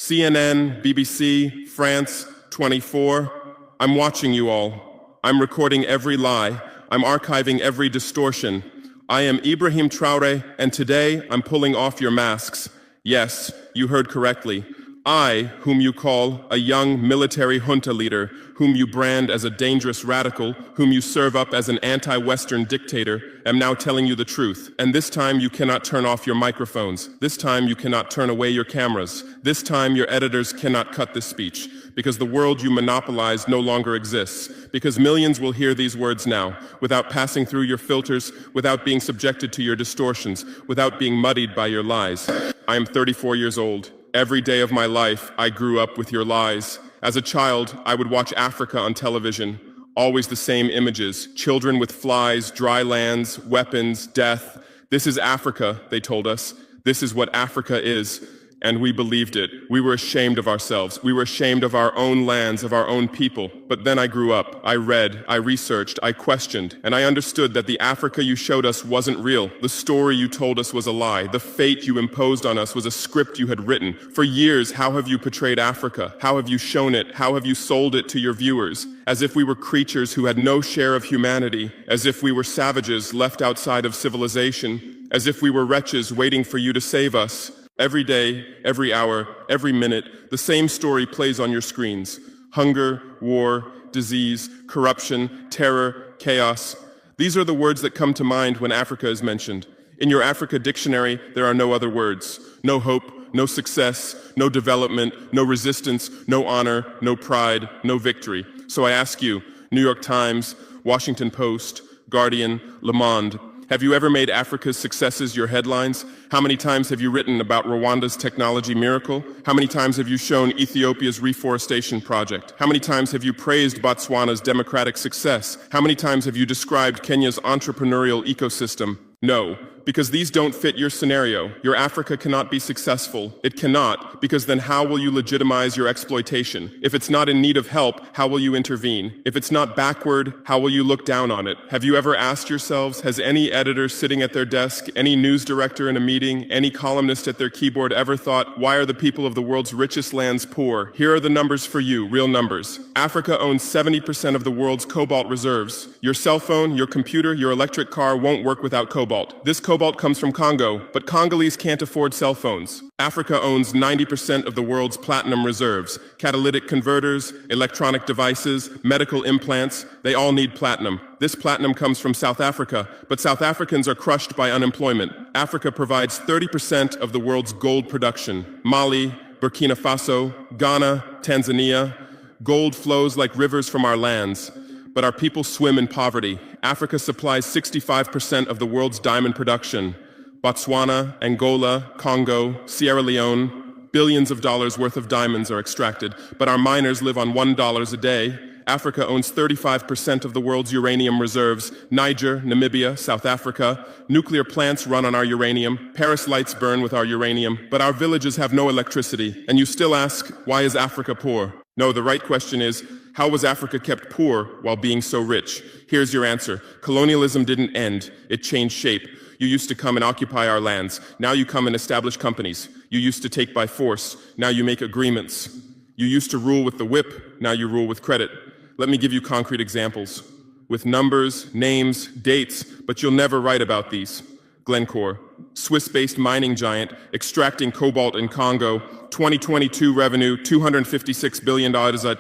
CNN, BBC, France, 24. I'm watching you all. I'm recording every lie. I'm archiving every distortion. I am Ibrahim Traore, and today I'm pulling off your masks. Yes, you heard correctly. I, whom you call a young military junta leader, whom you brand as a dangerous radical, whom you serve up as an anti-Western dictator, am now telling you the truth. And this time you cannot turn off your microphones. This time you cannot turn away your cameras. This time your editors cannot cut this speech. Because the world you monopolize no longer exists. Because millions will hear these words now, without passing through your filters, without being subjected to your distortions, without being muddied by your lies. I am 34 years old. Every day of my life, I grew up with your lies. As a child, I would watch Africa on television. Always the same images. Children with flies, dry lands, weapons, death. This is Africa, they told us. This is what Africa is. And we believed it. We were ashamed of ourselves. We were ashamed of our own lands, of our own people. But then I grew up. I read, I researched, I questioned, and I understood that the Africa you showed us wasn't real. The story you told us was a lie. The fate you imposed on us was a script you had written. For years, how have you portrayed Africa? How have you shown it? How have you sold it to your viewers? As if we were creatures who had no share of humanity, as if we were savages left outside of civilization, as if we were wretches waiting for you to save us. Every day, every hour, every minute, the same story plays on your screens. Hunger, war, disease, corruption, terror, chaos. These are the words that come to mind when Africa is mentioned. In your Africa dictionary, there are no other words. No hope, no success, no development, no resistance, no honor, no pride, no victory. So I ask you, New York Times, Washington Post, Guardian, Le Monde, have you ever made Africa's successes your headlines? How many times have you written about Rwanda's technology miracle? How many times have you shown Ethiopia's reforestation project? How many times have you praised Botswana's democratic success? How many times have you described Kenya's entrepreneurial ecosystem? No, because these don't fit your scenario. Your Africa cannot be successful. It cannot, because then how will you legitimize your exploitation? If it's not in need of help, how will you intervene? If it's not backward, how will you look down on it? Have you ever asked yourselves, has any editor sitting at their desk, any news director in a meeting, any columnist at their keyboard ever thought, why are the people of the world's richest lands poor? Here are the numbers for you, real numbers. Africa owns 70% of the world's cobalt reserves. Your cell phone, your computer, your electric car won't work without cobalt. This cobalt comes from Congo, but Congolese can't afford cell phones. Africa owns 90% of the world's platinum reserves. Catalytic converters, electronic devices, medical implants, they all need platinum. This platinum comes from South Africa, but South Africans are crushed by unemployment. Africa provides 30% of the world's gold production. Mali, Burkina Faso, Ghana, Tanzania. Gold flows like rivers from our lands. But our people swim in poverty. Africa supplies 65% of the world's diamond production. Botswana, Angola, Congo, Sierra Leone, billions of dollars worth of diamonds are extracted, but our miners live on $1 a day. Africa owns 35% of the world's uranium reserves. Niger, Namibia, South Africa. Nuclear plants run on our uranium. Paris lights burn with our uranium. But our villages have no electricity. And you still ask, why is Africa poor? No, the right question is, how was Africa kept poor while being so rich? Here's your answer. Colonialism didn't end. It changed shape. You used to come and occupy our lands. Now you come and establish companies. You used to take by force. Now you make agreements. You used to rule with the whip. Now you rule with credit. Let me give you concrete examples. With numbers, names, dates, but you'll never write about these. Glencore, Swiss-based mining giant, extracting cobalt in Congo. 2022 revenue, $256 billion.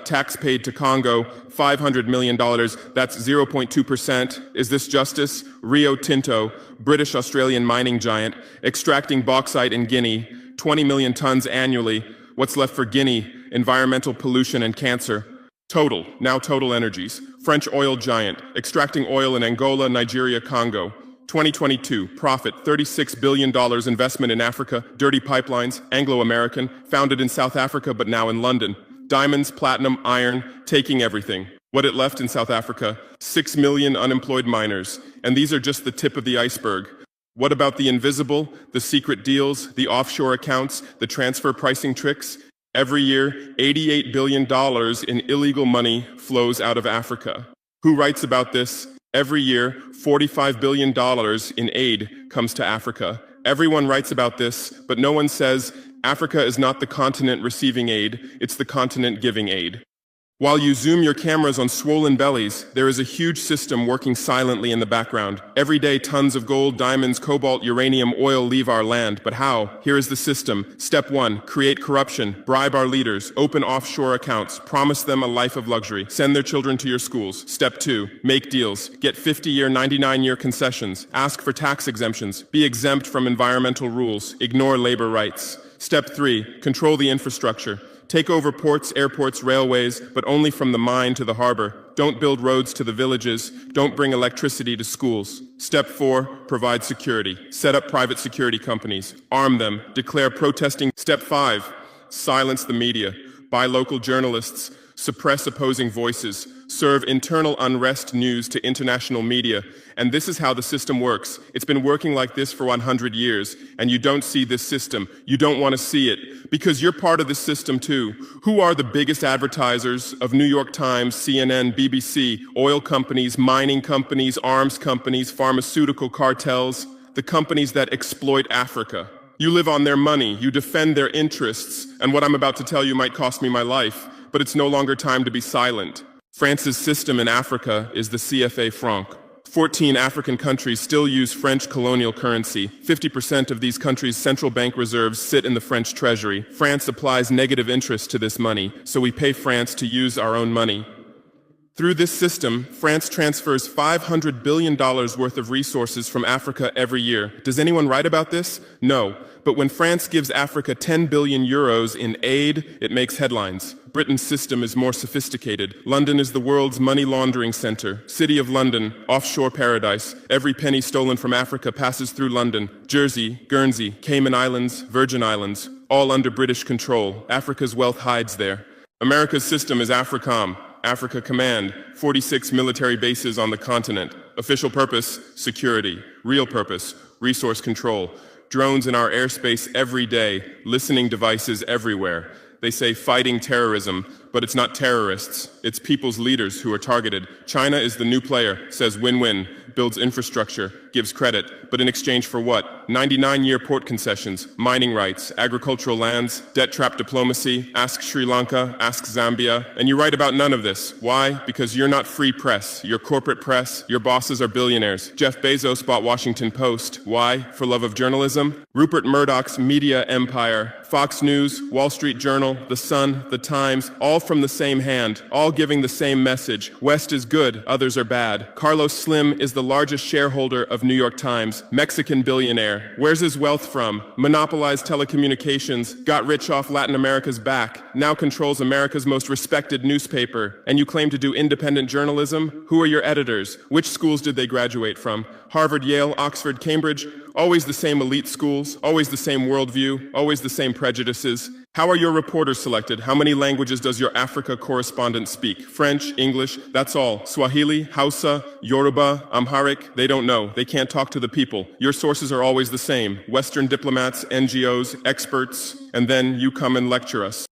Tax paid to Congo, $500 million. That's 0.2%. Is this justice? Rio Tinto, British-Australian mining giant, extracting bauxite in Guinea, 20 million tons annually. What's left for Guinea? Environmental pollution and cancer. Total, now Total Energies, French oil giant, extracting oil in Angola, Nigeria, Congo. 2022, profit, $36 billion investment in Africa, dirty pipelines, Anglo-American, founded in South Africa but now in London. Diamonds, platinum, iron, taking everything. What it left in South Africa, 6 million unemployed miners. And these are just the tip of the iceberg. What about the invisible, the secret deals, the offshore accounts, the transfer pricing tricks? Every year, $88 billion in illegal money flows out of Africa. Who writes about this? Every year, $45 billion in aid comes to Africa. Everyone writes about this, but no one says Africa is not the continent receiving aid, it's the continent giving aid. While you zoom your cameras on swollen bellies, there is a huge system working silently in the background. Every day, tons of gold, diamonds, cobalt, uranium, oil leave our land. But how? Here is the system. Step 1, create corruption, bribe our leaders, open offshore accounts, promise them a life of luxury, send their children to your schools. Step 2, make deals, get 50-year, 99-year concessions, ask for tax exemptions, be exempt from environmental rules, ignore labor rights. Step 3, control the infrastructure. Take over ports, airports, railways, but only from the mine to the harbor. Don't build roads to the villages. Don't bring electricity to schools. Step 4, provide security. Set up private security companies. Arm them. Declare protesting. Step 5, silence the media. Buy local journalists. Suppress opposing voices. Serve internal unrest news to international media. And this is how the system works. It's been working like this for 100 years, and you don't see this system. You don't want to see it, because you're part of this system too. Who are the biggest advertisers of New York Times, CNN, BBC, oil companies, mining companies, arms companies, pharmaceutical cartels, the companies that exploit Africa? You live on their money, you defend their interests, and what I'm about to tell you might cost me my life, but it's no longer time to be silent. France's system in Africa is the CFA franc. 14 African countries still use French colonial currency. 50% of these countries' central bank reserves sit in the French treasury. France applies negative interest to this money, so we pay France to use our own money. Through this system, France transfers $500 billion worth of resources from Africa every year. Does anyone write about this? No. But when France gives Africa 10 billion euros in aid, it makes headlines. Britain's system is more sophisticated. London is the world's money laundering center. City of London, offshore paradise. Every penny stolen from Africa passes through London. Jersey, Guernsey, Cayman Islands, Virgin Islands, all under British control. Africa's wealth hides there. America's system is AFRICOM. Africa Command, 46 military bases on the continent. Official purpose, security. Real purpose, resource control. Drones in our airspace every day, listening devices everywhere. They say fighting terrorism, but it's not terrorists. It's people's leaders who are targeted. China is the new player, says win-win, builds infrastructure, gives credit, but in exchange for what? 99-year port concessions, mining rights, agricultural lands, debt-trap diplomacy, ask Sri Lanka, ask Zambia, and you write about none of this. Why? Because you're not free press. You're corporate press. Your bosses are billionaires. Jeff Bezos bought Washington Post. Why? For love of journalism? Rupert Murdoch's media empire, Fox News, Wall Street Journal, The Sun, The Times, all from the same hand, all giving the same message. West is good, others are bad. Carlos Slim is the largest shareholder of New York Times, Mexican billionaire. Where's his wealth from? Monopolized telecommunications, got rich off Latin America's back, now controls America's most respected newspaper. And you claim to do independent journalism? Who are your editors? Which schools did they graduate from? Harvard, Yale, Oxford, Cambridge? Always the same elite schools, always the same worldview, always the same prejudices. How are your reporters selected? How many languages does your Africa correspondent speak? French, English, that's all. Swahili, Hausa, Yoruba, Amharic, they don't know. They can't talk to the people. Your sources are always the same. Western diplomats, NGOs, experts, and then you come and lecture us.